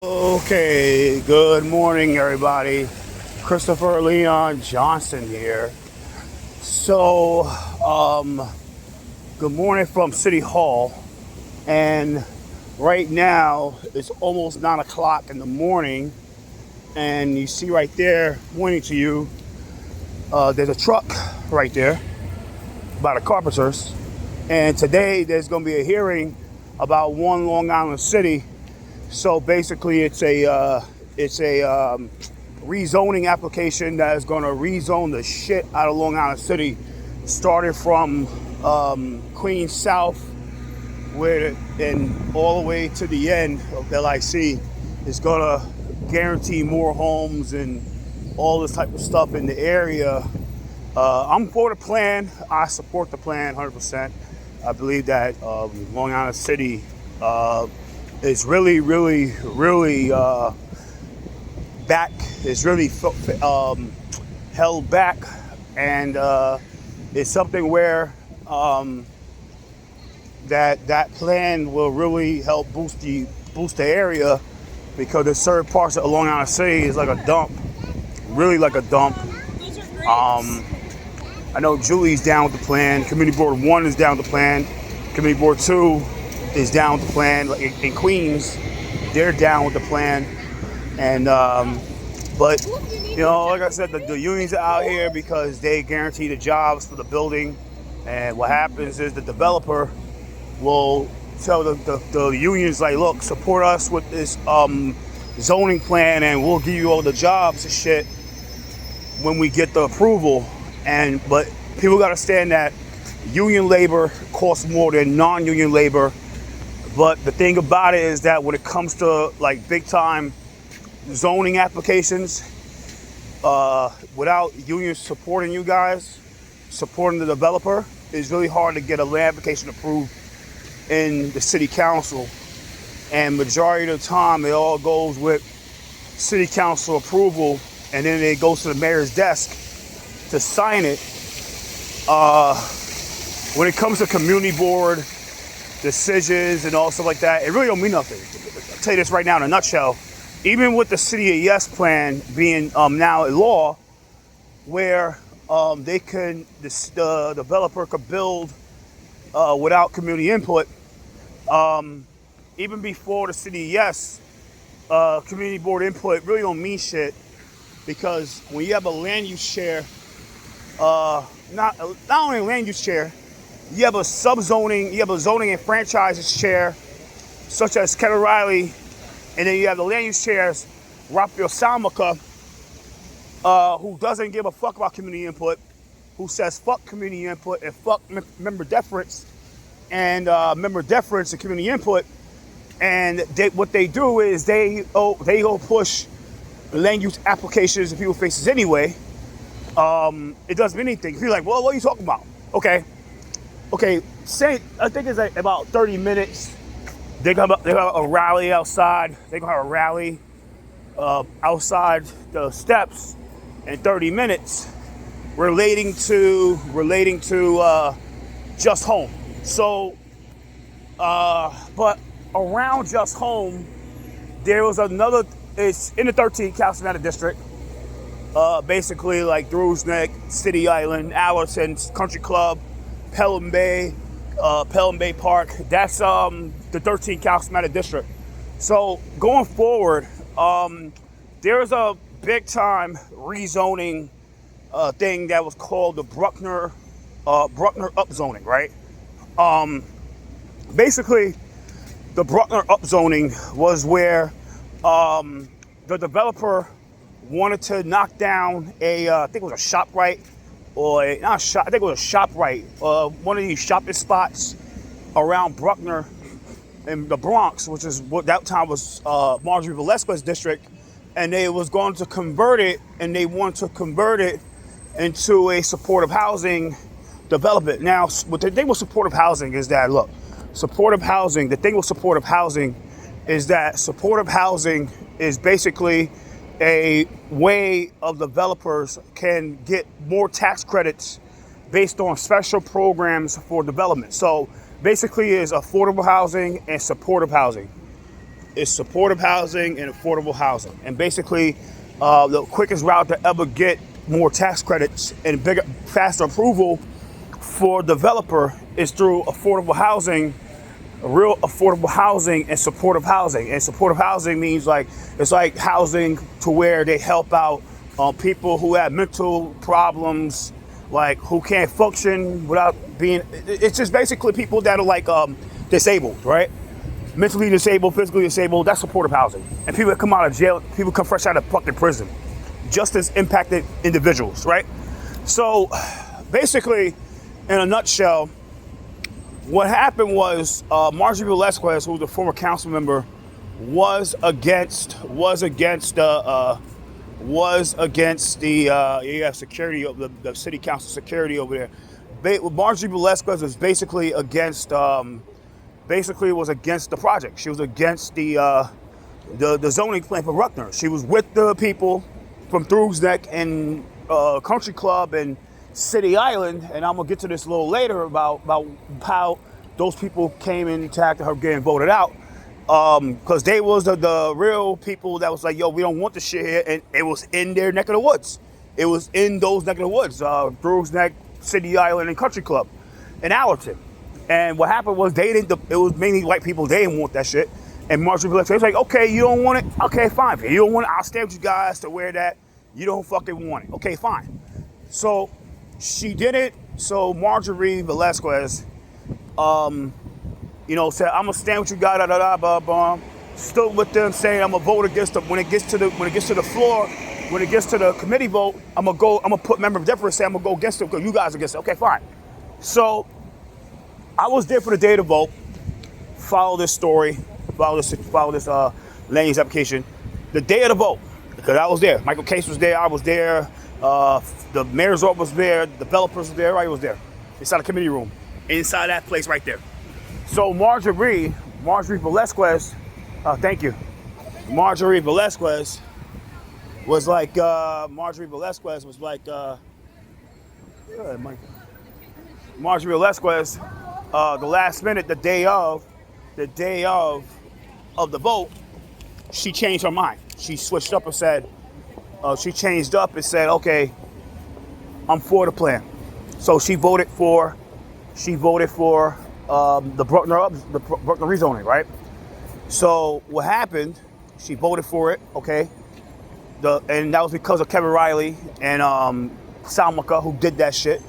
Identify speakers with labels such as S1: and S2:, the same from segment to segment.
S1: Okay, good morning, everybody. Christopher Leon Johnson here. So, good morning from City Hall. And right now, it's almost 9 o'clock in the morning. And you see right there, pointing to you, there's a truck right there by the carpenters. And today, there's going to be a hearing about One Long Island City. So basically, it's a rezoning application that is going to rezone the shit out of Long Island City, starting from Queens South, and all the way to the end of LIC. It's going to guarantee more homes and all this type of stuff in the area. I'm for the plan. I support the plan 100%. I believe that Long Island City is really back. Is really held back, and it's something where that plan will really help boost the area, because the certain parts of Long Island City is like a dump, really like a dump. I know Julie's down with the plan. Community Board 1 is down with the plan. Community Board 2 is down with the plan. Like in Queens, they're down with the plan. And but like I said, the unions are out here because they guarantee the jobs for the building. And what happens is the developer will tell the unions, like, look, support us with this zoning plan, and we'll give you all the jobs and shit when we get the approval. But people got to understand that union labor costs more than non-union labor. But the thing about it is that when it comes to like big time zoning applications, without unions supporting you guys, supporting the developer, it's really hard to get a land application approved in the city council. And majority of the time, it all goes with city council approval, and then it goes to the mayor's desk to sign it. When it comes to community board decisions and all stuff like that, it really don't mean nothing. I'll tell you this right now in a nutshell. Even with the City of Yes plan being now a law, where the developer could build without community input. Even before the City of Yes, community board input really don't mean shit, because when you have a land use chair, not only a land use chair, you have a subzoning, you have a zoning and franchises chair, such as Ken O'Reilly, and then you have the land use chairs, Raphael Salmica, who doesn't give a fuck about community input, who says fuck community input and fuck member deference and community input. And what they do is they go push land use applications in people's faces anyway. It doesn't mean anything. You're like, well, what are you talking about? Okay. Say, I think it's like about 30 minutes. They got a rally outside. They're gonna have a rally outside the steps in 30 minutes, relating to Just Home. So, but around Just Home, there was another. It's in the 13th Councilman District. Basically like Drew's Neck, City Island, Allerton, Country Club, Pelham Bay Park. That's the 13th Councilman District. So going forward, there was a big time rezoning thing that was called the Bruckner upzoning, right? Basically, the Bruckner upzoning was where the developer wanted to knock down I think it was a ShopRite, I think it was a ShopRite, one of these shopping spots around Bruckner in the Bronx, which is what that time was Marjorie Valesquez district, and they was going to convert it, and they wanted to convert it into a supportive housing development. Now, what the thing with supportive housing is that, the thing with supportive housing is that supportive housing is basically a way of developers can get more tax credits based on special programs for development. So basically is affordable housing and supportive housing. is supportive housing and affordable housing. And basically, the quickest route to ever get more tax credits and bigger, faster approval for developer is through affordable housing, real affordable housing and supportive housing. And supportive housing means like, it's like housing to where they help out people who have mental problems, like who can't function without being, it's just basically people that are like disabled, right? Mentally disabled, physically disabled, that's supportive housing. And people that come out of jail, people come fresh out of fucking prison. Justice impacted individuals, right? So basically, in a nutshell, what happened was Marjorie Velasquez, who was a former council member, was against the security of the city council security over there. Marjorie Velasquez was basically against was against the project. She was against the zoning plan for Ruckner. She was with the people from Through Neck and Country Club and City Island, and I'm gonna get to this a little later about how those people came in to her getting voted out, because they was the real people that was like, yo, we don't want this shit here, and it was in their neck of the woods. It was in those neck of the woods, Through Neck, City Island, and Country Club, in Allerton. And what happened was it was mainly white people. They didn't want that shit. And Marjorie Velasquez was like, okay, you don't want it? Okay, fine. If you don't want it, I'll stay with you guys to wear that. You don't fucking want it. Okay, fine. So she did it. So Marjorie Velasquez, said, I'm gonna stand with you guys, blah, blah. Stood with them, saying I'm gonna vote against them. When it gets to the floor, when it gets to the committee vote, I'm gonna put member of deference, say I'm gonna go against them because you guys are against it. Okay, fine. So I was there for the day to vote. Follow this story. Follow this land use application. The day of the vote, because I was there. Michael Case was there. I was there. The mayor's office was there. Developers were there. Everybody was there. Inside the committee room. Inside that place right there. So Marjorie Velasquez, thank you. Marjorie Velasquez was like, Marjorie Velasquez, the last minute, the day of the vote, she changed her mind. She switched up and said, okay, I'm for the plan. So she voted for the Bruckner rezoning, right? So what happened, she voted for it, okay? And that was because of Kevin Riley and Salmaka, who did that shit.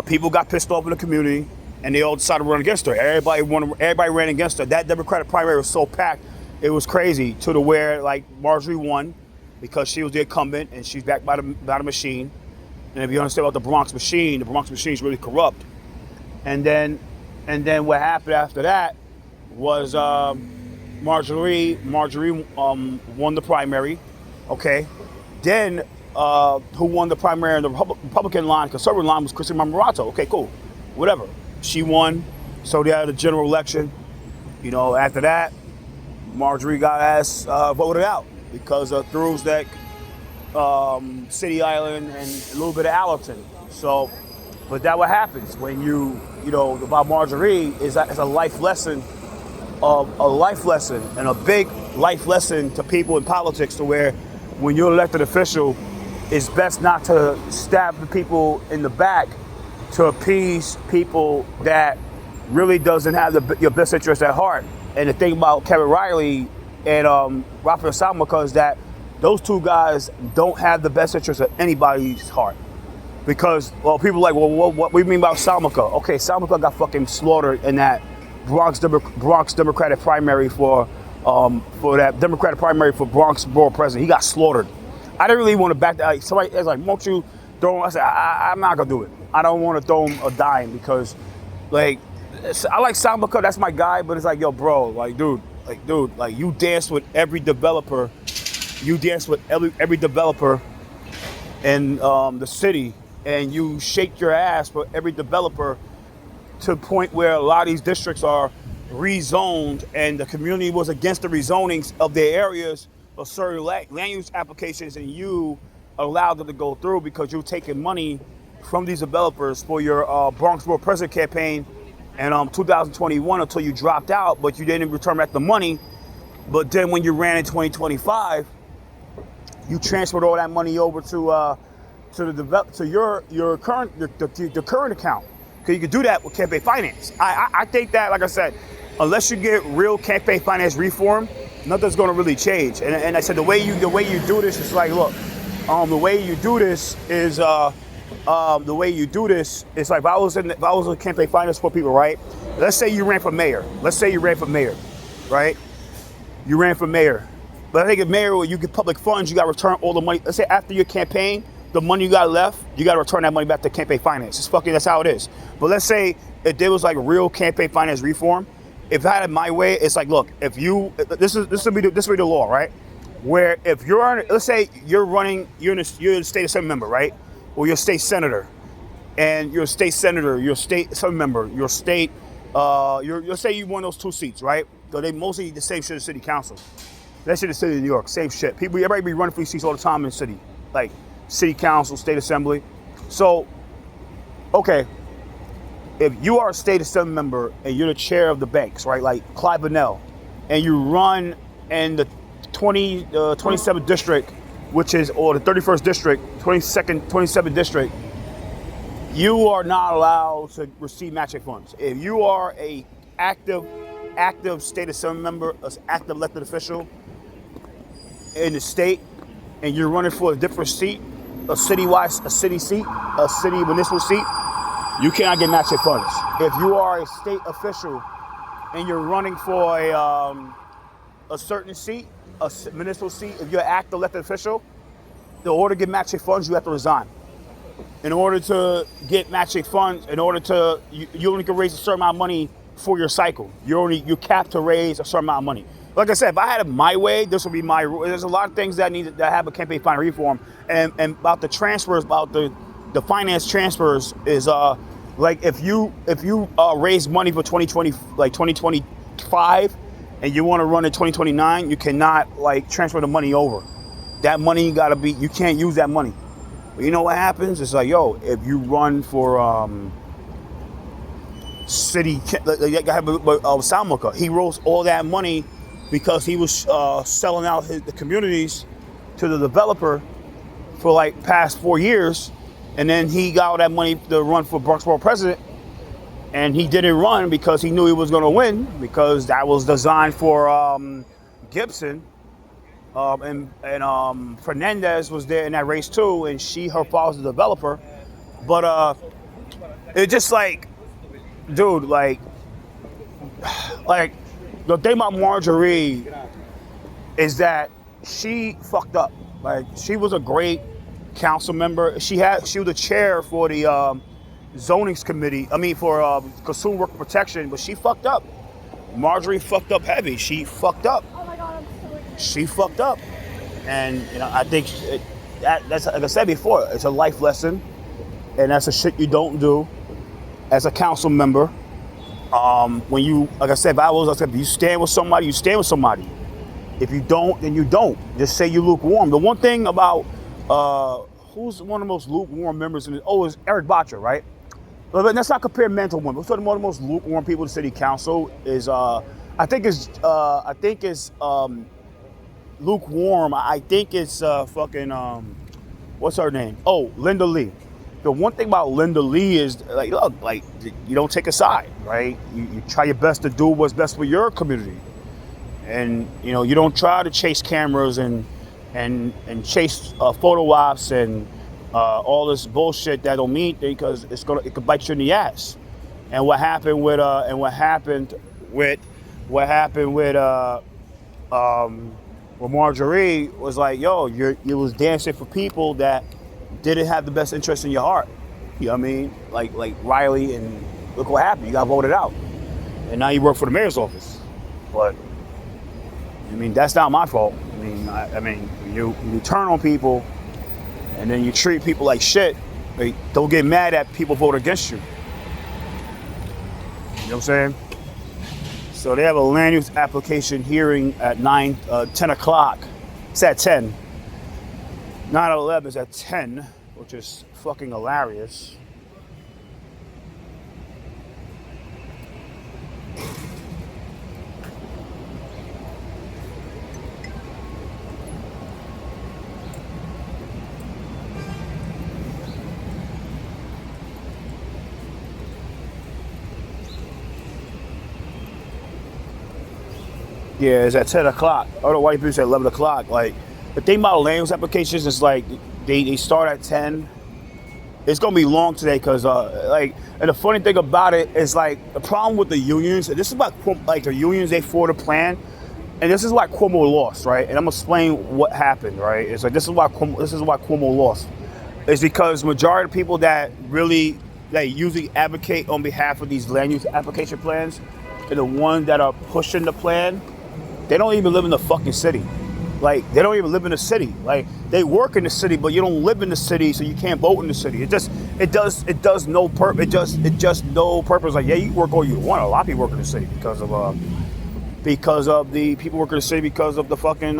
S1: People got pissed off in the community, and they all decided to run against her. Everybody ran against her. That Democratic primary was so packed, it was crazy, to the where like Marjorie won because she was the incumbent and she's backed by the machine. And if you understand about the Bronx machine is really corrupt. And then what happened after that was Marjorie won the primary, okay? Then who won the primary in the Republican line, conservative line, was Christine Marmorato. Okay, cool, whatever. She won, so they had a general election. After that, Marjorie got ass voted out because of Through Neck, City Island, and a little bit of Allerton. So, but that what happens when about Marjorie is a life lesson, and a big life lesson to people in politics, to where when you're an elected official, it's best not to stab the people in the back to appease people that really doesn't have your best interest at heart. And the thing about Kevin Riley and Raphael Salmaka is that those two guys don't have the best interest of anybody's heart. Because, people are like, what do you mean about Salmaka? Okay, Salmaka got fucking slaughtered in that Bronx Democratic primary for that Democratic primary for Bronx Borough President. He got slaughtered. I didn't really want to back that. Like, somebody was like, won't you throw him? I said, I'm not going to do it. I don't want to throw him a dime because, like, I like Salmaka, that's my guy, but it's like, yo, bro, dude, you dance with every developer. You dance with every developer in the city, and you shake your ass for every developer to the point where a lot of these districts are rezoned, and the community was against the rezonings of their areas of certain land use applications, and you allowed them to go through because you're taking money from these developers for your Bronx Borough President campaign in 2021 until you dropped out, but you didn't return back the money. But then when you ran in 2025, you transferred all that money over to your current the current account. Because you could do that with campaign finance. I think that, like I said, unless you get real campaign finance reform, nothing's going to really change. And I said the way you do this is like, look, the way you do this is like if I was in campaign finance for people, right? Let's say you ran for mayor. Right? You ran for mayor. But I think if mayor, you get public funds, you got to return all the money. Let's say after your campaign, the money you got left, you got to return that money back to campaign finance. That's how it is. But let's say if there was like real campaign finance reform, if I had it my way, it's like, look, if you, this would be the law, right? Where if let's say you're a state assembly member, right? Or you're a state senator, and you're a state senator, you're a state assembly member, you're a state, you'll say you won those 2 seats, right? So they mostly the same shit as city council. That shit is city of New York, same shit. Everybody be running for these seats all the time in the city. Like city council, state assembly. So, okay, if you are a state assembly member and you're the chair of the banks, right? Like Clyde Bonnell, and you run in the 27th district, or the 31st district, 27th district, you are not allowed to receive matching funds. If you are a active state assembly member, an active elected official in the state, and you're running for a different seat, a city municipal seat, you cannot get matching funds. If you are a state official and you're running for a certain seat, a municipal seat, if you're an active elected official, in order to get matching funds, you have to resign. In order to get matching funds, you only can raise a certain amount of money for your cycle. You're capped to raise a certain amount of money. Like I said, if I had it my way, this would be my rule. There's a lot of things that have a campaign finance reform, and about the transfers, about the finance transfers is like if you raise money for 2020, like 2025, and you want to run in 2029, you cannot like transfer the money over. That money you can't use that money. But you know what happens? It's like, yo, if you run for city, like I have Salmuka, he rose all that money because he was selling out the communities to the developer for like past 4 years, and then he got all that money to run for Bronxborough president, and he didn't run because he knew he was going to win, because that was designed for Gibson, and Fernandez was there in that race too, and her father's the developer, but it's just like, dude, like the thing about Marjorie is that she fucked up. Like, she was a great council member. She was the chair for the zonings committee. For consumer worker protection, but she fucked up. Marjorie fucked up heavy. She fucked up. Oh my God, she fucked up, and I think that's, like I said before, it's a life lesson, and that's a shit you don't do as a council member. When you, like I said, if you stand with somebody, you stand with somebody. If you don't, then you don't. Just say you lukewarm. The one thing about who's one of the most lukewarm members is Eric Botcher, right? But let's not compare men to women. One of the most lukewarm people in the city council is I think it's lukewarm. I think it's what's her name? Oh, Linda Lee. The one thing about Linda Lee is, like, look, like, you don't take a side, right? You try your best to do what's best for your community, and you don't try to chase cameras and chase photo ops and all this bullshit that don't mean, because it could bite you in the ass. And what happened with Marjorie was like, yo, you was dancing for people that didn't have the best interest in your heart. You know what I mean? Like Riley, and look what happened. You got voted out. And now you work for the mayor's office. But that's not my fault. You turn on people and then you treat people like shit. Like, don't get mad at people vote against you. You know what I'm saying? So they have a land use application hearing at 10 o'clock. It's at 10. Not at 11, it's at 10, which is fucking hilarious. Yeah, it's at 10 o'clock. Other white people say 11 o'clock. Like, the thing about land use applications is like, they start at 10. It's gonna be long today because and the funny thing about it is like the problem with the unions. And this is what like the unions they for the plan, and this is why Cuomo lost, right? And I'm gonna explain what happened, right? It's like this is why Cuomo lost. It's because majority of people that really usually advocate on behalf of these land use application plans, and the ones that are pushing the plan, they don't even live in the fucking city. Like, they don't even live in the city. Like, they work in the city, but you don't live in the city, so you can't vote in the city. It does no purpose. It just no purpose. Like, yeah, you work all you want. A lot of people work in the city because of the people work in the city because of the fucking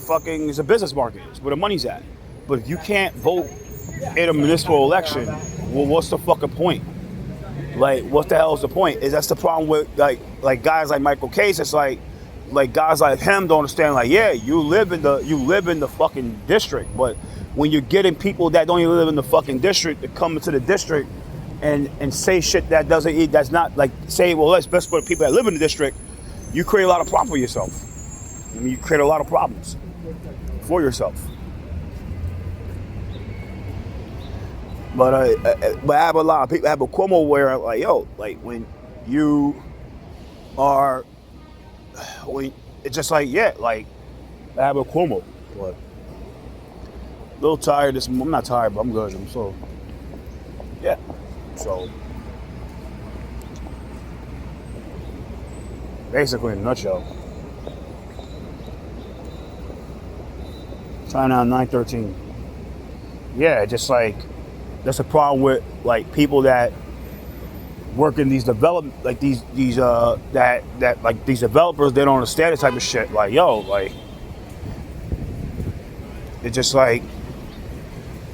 S1: fucking it's a business market. It's where the money's at. But if you can't vote in a municipal election, well, what's the fucking point? Like, what the hell is the point? That's the problem with like guys like Michael Case. It's like guys like him don't understand. Like, yeah, you live in the fucking district, but when you're getting people that don't even live in the fucking district to come into the district and say shit that's not like say, well, that's best for the people that live in the district, you create a lot of problems for yourself. I mean, you create a lot of problems for yourself. But I have a lot of people. I have a Cuomo where like, yo, like when it's just like, yeah, like I have a Cuomo, but a little tired. I'm not tired, but I'm good. So yeah, so basically in a nutshell, time now 9:13. Yeah, just like. That's a problem with like people that work in these development, like these developers. They don't understand this type of shit. Like, yo, like it's just like.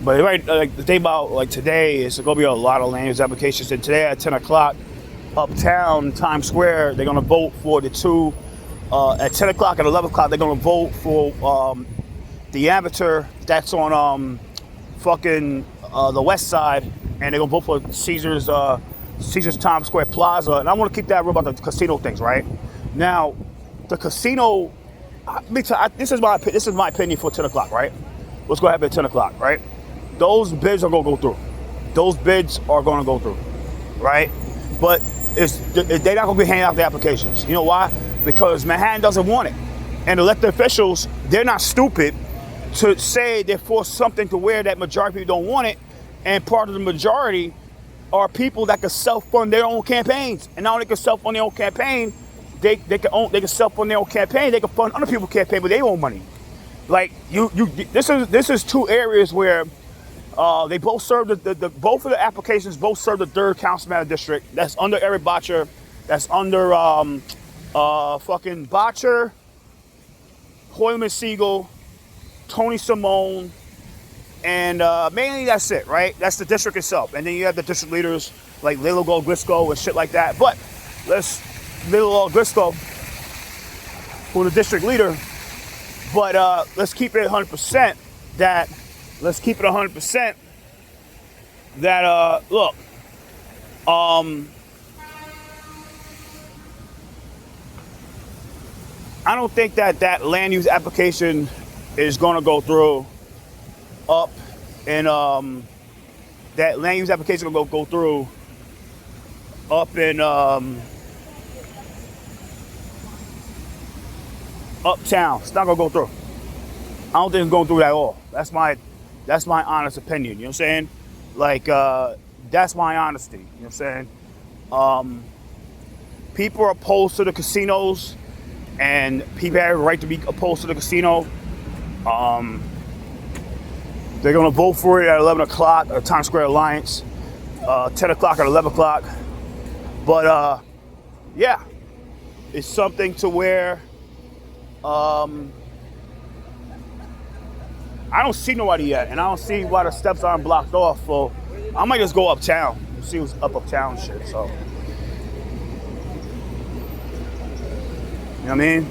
S1: But right, like the thing about like today is there's gonna be a lot of land use applications. And today at 10 o'clock, uptown Times Square, they're gonna vote for the two. At 10 o'clock and 11 o'clock, they're gonna vote for the amateur that's on fucking. The west side, and they're gonna vote for Caesar's Times Square Plaza. And I want to keep that real about the casino things, right? Now, the casino. This is my opinion for 10 o'clock, right? What's gonna happen at 10 o'clock, right? Those bids are gonna go through. Those bids are gonna go through, right? But they're not gonna be handing out the applications. You know why? Because Manhattan doesn't want it, and elected officials, they're not stupid to say they force something to where that majority of people don't want it, and part of the majority are people that can self-fund their own campaigns, and not only can self-fund their own campaign, they can self-fund their own campaign. They can fund other people's campaign with their own money. Like this is two areas where they both serve both of the applications both serve the 3rd councilman district. That's under Eric Botcher. That's under fucking Botcher, Hoylman Siegel, Tony Simone, and mainly that's it, right? That's the district itself. And then you have the district leaders like Lilo Glisco and shit like that. But Lilo Glisco for the district leader. But let's keep it 100% that, look, I don't think that land use application is going to go through up in that land use application will go through up in uptown. It's not going to go through. I don't think it's going through at all. That's my honest opinion. You know what I'm saying? Like that's my honesty. You know what I'm saying? People are opposed to the casinos, and people have a right to be opposed to the casino. They're going to vote for it at 11 o'clock at Times Square Alliance, 10 o'clock at 11 o'clock. But, yeah, it's something to where I don't see nobody yet, and I don't see why the steps aren't blocked off. So I might just go uptown and see what's uptown shit. So, you know what I mean?